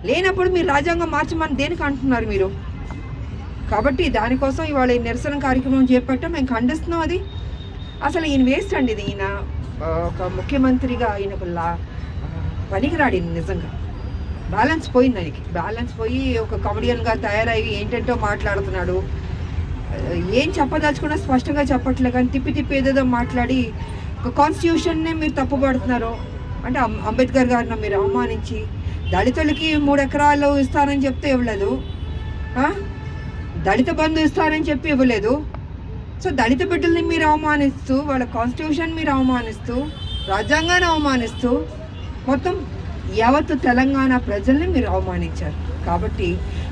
లేనప్పుడు మీరు రాజ్యాంగం మార్చమని దేనికి అంటున్నారు మీరు? కాబట్టి దానికోసం ఇవాళ ఈ నిరసన కార్యక్రమం చేపట్టాం. మేము ఖండిస్తున్నాం అది. అసలు ఈయన వేస్ట్ అండి ఇది. ఈయన ఒక ముఖ్యమంత్రిగా ఈయనకు పనికిరాడు. ఈయన నిజంగా బ్యాలెన్స్ పోయింది. ఆయనకి బ్యాలెన్స్ పోయి ఒక కమెడియన్గా తయారయ్యి ఏంటంటో మాట్లాడుతున్నాడు. ఏం చెప్పదలుచుకున్నా స్పష్టంగా చెప్పట్లే, కానీ తిప్పి ఏదేదో మాట్లాడి ఒక కాన్స్టిట్యూషన్నే మీరు తప్పుపడుతున్నారు. అంటే అంబేద్కర్ గారిని మీరు అవమానించి దళితులకి 3 ఎకరాలు ఇస్తారని చెప్తే ఇవ్వలేదు, దళిత బంధు ఇస్తారని చెప్పి ఇవ్వలేదు. సో దళిత బిడ్డల్ని మీరు అవమానిస్తూ, వాళ్ళ కాన్స్టిట్యూషన్ మీరు అవమానిస్తూ, రాజ్యాంగాన్ని అవమానిస్తూ మొత్తం యావత్తు తెలంగాణ ప్రజల్ని మీరు అవమానించారు. కాబట్టి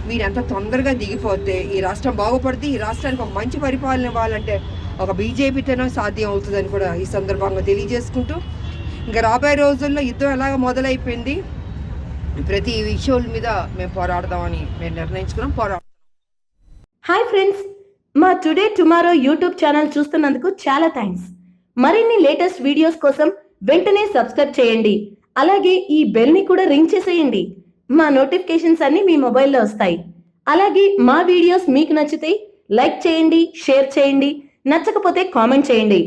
మీరు ఎంత తొందరగా దిగిపోతే ఈ రాష్ట్రం బాగుపడుతుంది. ఈ రాష్ట్రానికి ఒక మంచి పరిపాలన ఇవ్వాలంటే ఒక బీజేపీతోనే సాధ్యం అవుతుందని కూడా ఈ సందర్భంగా తెలియజేసుకుంటూ, ఇంకా రాబోయే రోజుల్లో యుద్ధం ఎలాగ మొదలైపోయింది, ప్రతి విషయాల మీద మేము పోరాడదామని మేము నిర్ణయించుకున్నాం. హాయ్ ఫ్రెండ్స్, మా టుడే టుమారో యూట్యూబ్ ఛానల్ చూస్తున్నందుకు చాలా థ్యాంక్స్. మరిన్ని లేటెస్ట్ వీడియోస్ కోసం వెంటనే సబ్స్క్రైబ్ చేయండి. అలాగే ఈ బెల్ ని కూడా రింగ్ చేసేయండి. మా నోటిఫికేషన్స్ అన్ని మీ మొబైల్లో వస్తాయి. అలాగే మా వీడియోస్ మీకు నచ్చితే లైక్ చేయండి, షేర్ చేయండి, నచ్చకపోతే కామెంట్ చేయండి.